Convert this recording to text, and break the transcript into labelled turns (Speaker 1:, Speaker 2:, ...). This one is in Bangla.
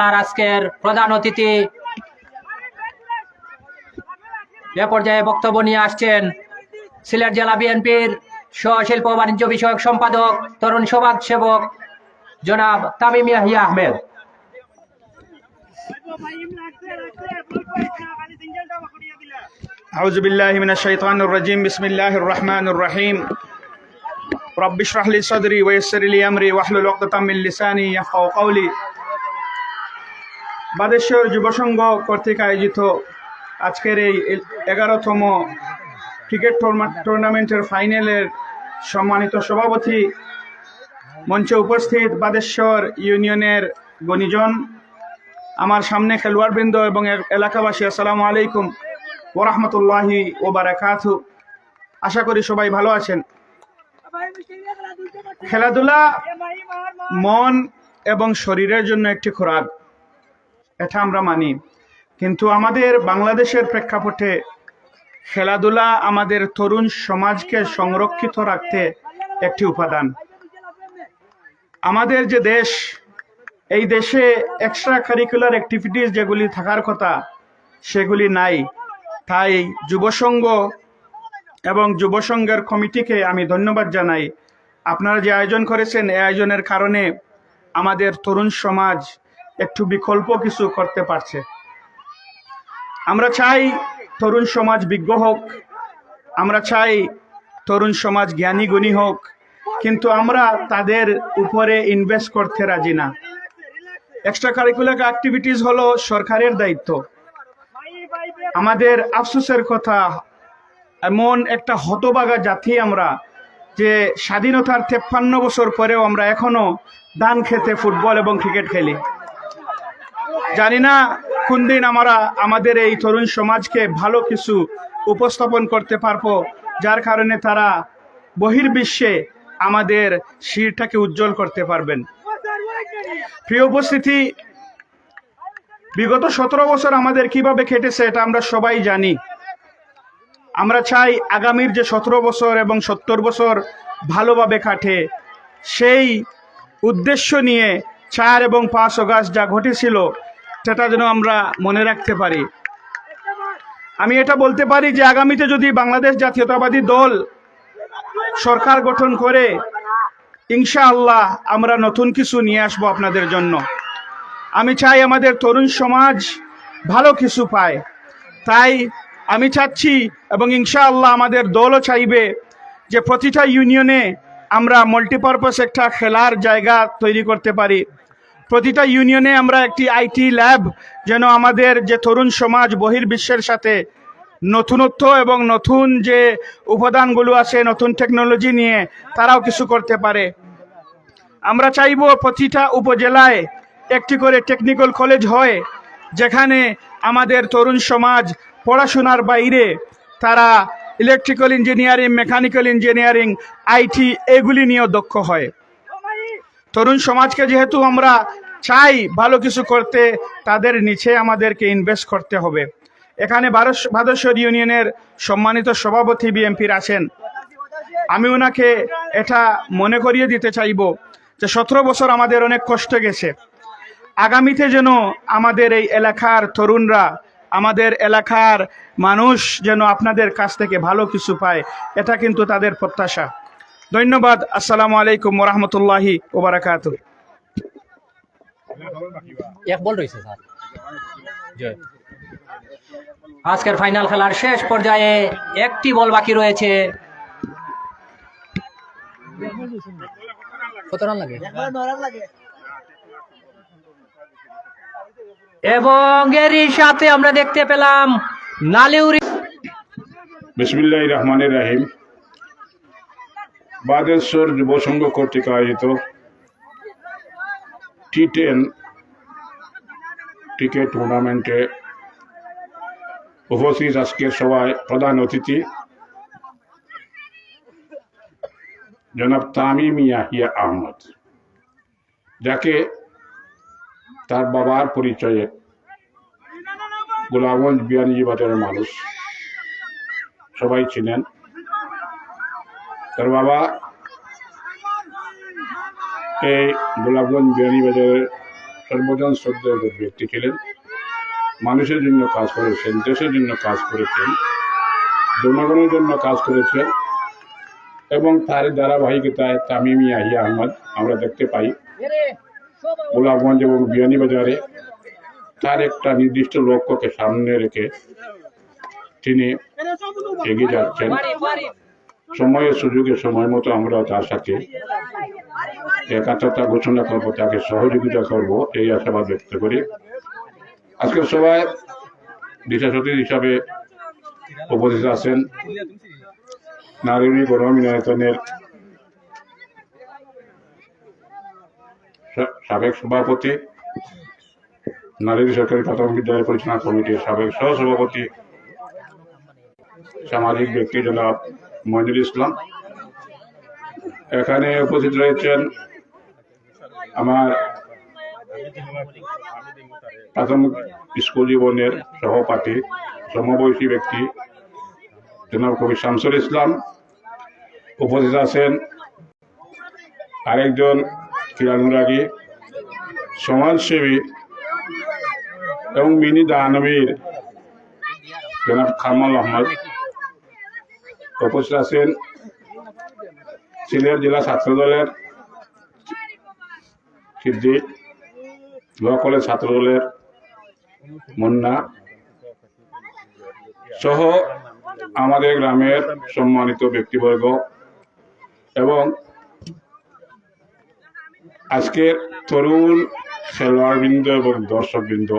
Speaker 1: আর আজকের প্রধান অতিথি এ পর্যায়ে বক্তব্য নিয়ে আসছেন সিলেট জেলা বিএনপির সহ-শিল্প বাণিজ্য বিষয়ক সম্পাদক তরুণ সমাজ সেবক জনাব তামিম ইয়াহিয়া আহমেদ।
Speaker 2: আউযু বিল্লাহি মিনাশ শাইতানির রাজিম। বিসমিল্লাহির রহমানির রহিম। রব্বি ইশরাহ লি সাদরি ওয়া ইয়াসসির লি আমরি ওয়াহলুল উকদাতাম মিন লিসানি ইয়াফকাহু কওলি। বাদেশ্বর যুব সংঘ কর্তৃক আয়োজিত আজকের এই 11তম ক্রিকেট টুর্নামেন্টের ফাইনালের সম্মানিত সভাপতি, মঞ্চে উপস্থিত বাদেশ্বর ইউনিয়নের গণিজন, আমার সামনে খেলোয়াড়বৃন্দ এবং এলাকাবাসী, আসসালামু আলাইকুম ওয়া রাহমাতুল্লাহি ওয়া বারাকাতুহু। আশা করি সবাই ভালো আছেন। খেলাধুলা মন এবং শরীরের জন্য একটি খোরাক, এটা আমরা মানি, কিন্তু আমাদের বাংলাদেশের প্রেক্ষাপটে খেলাধুলা আমাদের তরুণ সমাজকে সংরক্ষিত রাখতে একটি উপাদান। আমাদের যে দেশ, এই দেশে এক্সট্রা কারিকুলার অ্যাক্টিভিটিস যেগুলি থাকার কথা সেগুলি নাই। তাই যুবসংঘ এবং যুবসংঘের কমিটিকে আমি ধন্যবাদ জানাই। আপনারা যে আয়োজন করেছেন, এই আয়োজনের কারণে আমাদের তরুণ সমাজ একটু বিকল্প কিছু করতে পারছে। আমরা চাই তরুণ সমাজ বিজ্ঞ হোক, আমরা চাই তরুণ সমাজ জ্ঞানী গুণী হোক, কিন্তু আমরা তাদের উপরে ইনভেস্ট করতে রাজি না। এক্সট্রা কারিকুলার অ্যাক্টিভিটিস হলো সরকারের দায়িত্ব। আমাদের আফসোসের কথা, এমন একটা হতভাগা জাতি আমরা যে স্বাধীনতার 53 বছর পরেও আমরা এখনো ধান খেতে ফুটবল এবং ক্রিকেট খেলি। জানি না কোন দিন আমরা আমাদের এই তরুণ সমাজকে ভালো কিছু উপস্থাপন করতে পারবো, যার কারণে তারা বহির্বিশ্বে আমাদের শিরটাকে উজ্জ্বল করতে পারবেন। প্রিয় উপস্থিতি, বিগত 17 বছর আমাদের কিভাবে কেটেছে এটা আমরা সবাই জানি। আমরা চাই আগামীর যে 17 বছর এবং 70 বছর ভালোভাবে কাটে। সেই উদ্দেশ্য নিয়ে 4 এবং 5 অগাস্ট যা ঘটেছিল সেটা যেন আমরা মনে রাখতে পারি। আমি এটা বলতে পারি যে আগামীতে যদি বাংলাদেশ জাতীয়তাবাদী দল সরকার গঠন করে, ইনশাআল্লাহ আমরা নতুন কিছু নিয়ে আসবো আপনাদের জন্য। আমি চাই আমাদের তরুণ সমাজ ভালো কিছু পায়। তাই আমি চাচ্ছি এবং ইনশাআল্লাহ আমাদের দলও চাইবে যে প্রতিটা ইউনিয়নে আমরা মাল্টিপারপাস একটা খেলার জায়গা তৈরি করতে পারি। প্রতিটা ইউনিয়নে আমরা একটি আইটি ল্যাব, যেন আমাদের যে তরুণ সমাজ বহির্বিশ্বের সাথে নতুনত্ব এবং নতুন যে উপাদানগুলো আছে, নতুন টেকনোলজি নিয়ে তারাও কিছু করতে পারে। আমরা চাইব প্রতিটা উপজেলায় একটি করে টেকনিক্যাল কলেজ হয়, যেখানে আমাদের তরুণ সমাজ পড়াশোনার বাইরে তারা electrical engineering, mechanical engineering, IT এগুলি নিয়েও দক্ষ হয়। তরুণ সমাজকে যেহেতু আমরা চাই ভালো কিছু করতে, তাদের নিচে আমাদেরকে ইনভেস্ট করতে হবে। এখানে বাদেশ্বর ইউনিয়নের সম্মানিত সভাপতি বিএনপির আছেন, আমি ওনাকে এটা মনে করিয়ে দিতে চাইব যে 17 বছর আমাদের অনেক কষ্ট গেছে। আগামীতে যেন আমাদের এই এলাকার তরুণরা, আমাদের এলাকার মানুষ যেন আপনাদের কাছ থেকে ভালো কিছু পায়, এটা কিন্তু তাদের প্রত্যাশা। ধন্যবাদ। আসসালামু আলাইকুম ওয়া রাহমাতুল্লাহি ওয়া বারাকাতুহু।
Speaker 1: আজকের ফাইনাল খেলার শেষ পর্যায়ে একটি বল বাকি রয়েছে। কত রান লাগে? এবং এরই সাথে আমরা দেখতে পেলাম নালিউরি।
Speaker 3: বিসমিল্লাহির রহমানির রহিম। বাদেশ্বর যুব সংঘ কর্তৃক আয়োজিত T10 ক্রিকেট টুর্নামেন্টে উপস্থিত আজকের সভায় প্রধান অতিথি জনাব তামিম ইয়াহিয়া আহমদ, যাকে তার বাবার পরিচয়ে গোলাপগঞ্জ বিয়ানীজি বাজারের মানুষ সবাই চিনেন। তার বাবা এই গোলাপগঞ্জ বিয়ানীবাজারের সর্বজন শ্রদ্ধেয় ব্যক্তি ছিলেন। মানুষের জন্য কাজ করেছেন, দেশের জন্য কাজ করেছেন, জনগণের জন্য কাজ করেছেন এবং তার ধারাবাহিকতায় তামিম ইয়াহিয়া আহমদ আমরা দেখতে পাই গোলাপগঞ্জ এবং বিয়ানীবাজারে তার একটা নির্দিষ্ট লক্ষ্যকে সামনে রেখে তিনি এগিয়ে যাচ্ছেন। সময়ের সুযোগে সময় মতো আমরা তার সাথে একাত্মতা ঘোষণা করবো, তাকে সহযোগিতা করব, এই আশাবাদ ব্যক্ত করি। আজকে সবাই দিশাসতী হিসাবে উপস্থিত আছেন নারী গণমিলনের সাবেক সভাপতি, নারী সরকারি প্রাথমিক বিদ্যালয় পরিচালনা কমিটির সাবেক সহসভাপতি, সামাজিক ব্যক্তি জনাব মইনুল ইসলাম। এখানে উপস্থিত রয়েছেন আমার প্রাথমিক স্কুল জীবনের সহপাঠী, সমবয়সী ব্যক্তি জনাব কবি শামসুল ইসলাম। উপস্থিত আছেন আরেকজন ক্রীড়ানুরাগী, সমাজসেবী এবং মিনি দানবীর জনাব কামাল আহমদ। উপস্থিত আছেন সিলেট জেলা ছাত্রদলের সিদ্দিক, ল কলেজ ছাত্রদলের মুন্না সহ আমাদের গ্রামের সম্মানিত ব্যক্তিবর্গ এবং আজকের তরুণ খেলোয়াড়বৃন্দ এবং দর্শকবৃন্দ,